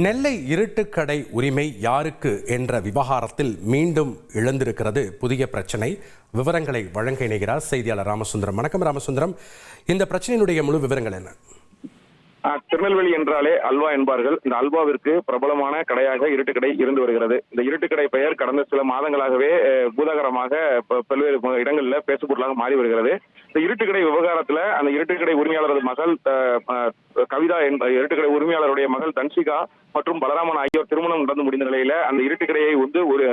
நெல்லை இருட்டுக்கடை உரிமை யாருக்கு என்ற விவகாரத்தில் மீண்டும் எழுந்திருக்கிறது புதிய பிரச்சனை. விவரங்களை வழங்க இணைகிறார் செய்தியாளர் ராமசுந்தரம். வணக்கம் ராமசுந்தரம், இந்த பிரச்சனையினுடைய முழு விவரங்கள் என்ன? திருநெல்வேலி என்றாலே அல்வா என்பார்கள். இந்த அல்வாவிற்கு பிரபலமான கடையாக இருட்டுக்கடை இருந்து வருகிறது. இந்த இருட்டுக்கடை பெயர் கடந்த சில மாதங்களாகவே பூதாகரமாக பல்வேறு இடங்களில் பேசுபொருளாக மாறி வருகிறது. இந்த இருட்டுக்கடை விவகாரத்துல அந்த இருட்டுக்கடை உரிமையாளரது மகள் கவிதா என்ற இருட்டுக்கடை உரிமையாளருடைய மகள் தன்சிகா மற்றும் பலராமன் ஆகியோர் திருமணம் நடந்து முடிந்த நிலையில அந்த இருட்டுக்கடையை ஒரு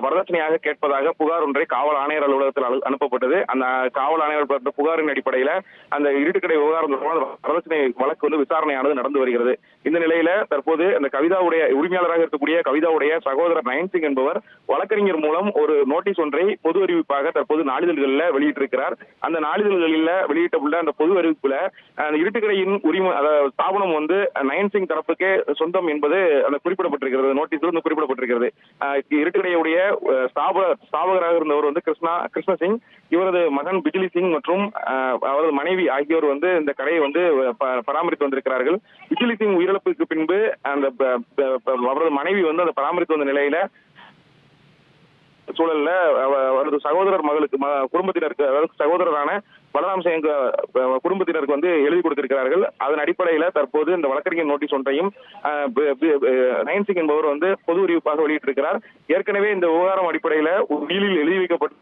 வரதட்சணையாக கேட்பதாக புகார் ஒன்றை காவல் ஆணையர் அலுவலகத்தில் அனுப்பப்பட்டது. அந்த காவல் ஆணையர் பெற்ற புகாரின் அடிப்படையில அந்த இருட்டுக்கடை விவகாரம் தொடர்பான வரதட்சணை வழக்கு விசாரணையானது நடந்து வருகிறது. இந்த நிலையில தற்போது அந்த கவிதாவுடைய உரிமையாளராக இருக்கக்கூடிய கவிதாவுடைய சகோதரர் நயன்சிங் என்பவர் வழக்கறிஞர் மூலம் ஒரு நோட்டீஸ் ஒன்றை பொது அறிவிப்பாக தற்போது நாளிதழ்களில் வெளியிட்டிருக்கிறார். அந்த நாளிதழ்களில் வெளியிட்டுள்ள அந்த பொது அறிவிப்புல அந்த இருட்டுக்கடையின் உரிமை ஸ்தாபனம் நயன்சிங் தரப்புக்கே சொந்தம் என்பது அந்த குறிப்பிடப்பட்டிருக்கிறது. நோட்டீஸில் குறிப்பிடப்பட்டிருக்கிறது. இருட்டுக்கடையுடைய ஸ்தாபகராக இருந்தவர் கிருஷ்ணசிங், இவரது மகன் பிஜிலி சிங் மற்றும் அவரது மனைவி ஆகியோர் இந்த கடையை பராமரித்து வந்திருக்கிறார்கள். பிஜிலி சிங் உயிரிழப்புக்கு பின்பு அந்த அவரது மனைவி அந்த பராமரித்து வந்த நிலையில சூழல்ல அவரது சகோதரர் மகளுக்கு குடும்பத்தினருக்கு, அதாவது சகோதரரான பலராம் சிங் குடும்பத்தினருக்கு எழுதி கொடுத்திருக்கிறார்கள். அதன் அடிப்படையில தற்போது இந்த வழக்கறிஞர் நோட்டீஸ் ஒன்றையும் நயன்சிங் என்பவர் பொது அறிவிப்பாக வெளியிட்டிருக்கிறார். ஏற்கனவே இந்த விவகாரம் அடிப்படையில உயிலில் எழுதி வைக்கப்பட்ட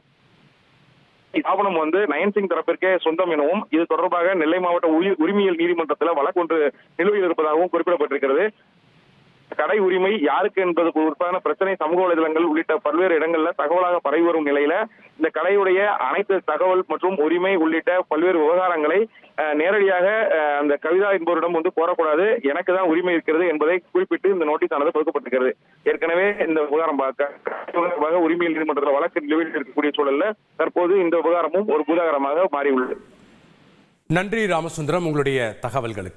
ஸ்தாபனம் நயன்சிங் தரப்பிற்கே சொந்தம் எனவும் இது தொடர்பாக நெல்லை மாவட்ட உரிமையியல் நீதிமன்றத்தில் வழக்கு ஒன்று நிலுவையில் இருப்பதாகவும் குறிப்பிடப்பட்டிருக்கிறது. கடை உரிமை யாருக்கு என்பது குறிப்பான பிரச்சனை சமூக வலைதளங்கள் உள்ளிட்ட பல்வேறு இடங்கள்ல தகவலாக பரவி வரும் நிலையில இந்த கடையுடைய அனைத்து தகவல் மற்றும் உரிமை உள்ளிட்ட பல்வேறு விவகாரங்களை நேரடியாக அந்த கவிதா என்பவரிடம் கோரக்கூடாது, எனக்கு தான் உரிமை இருக்கிறது என்பதை குறிப்பிட்டு இந்த நோட்டீஸ் ஆனது கொடுக்கப்பட்டிருக்கிறது. ஏற்கனவே இந்த விவகாரம் உரிமையியல் நீதிமன்றத்தில் வழக்கு நிலுவையில் இருக்கக்கூடிய சூழல்ல தற்போது இந்த விவகாரமும் ஒரு பூதாகரமாக மாறியுள்ளது. நன்றி ராமசுந்தரம், உங்களுடைய தகவல்களுக்கு.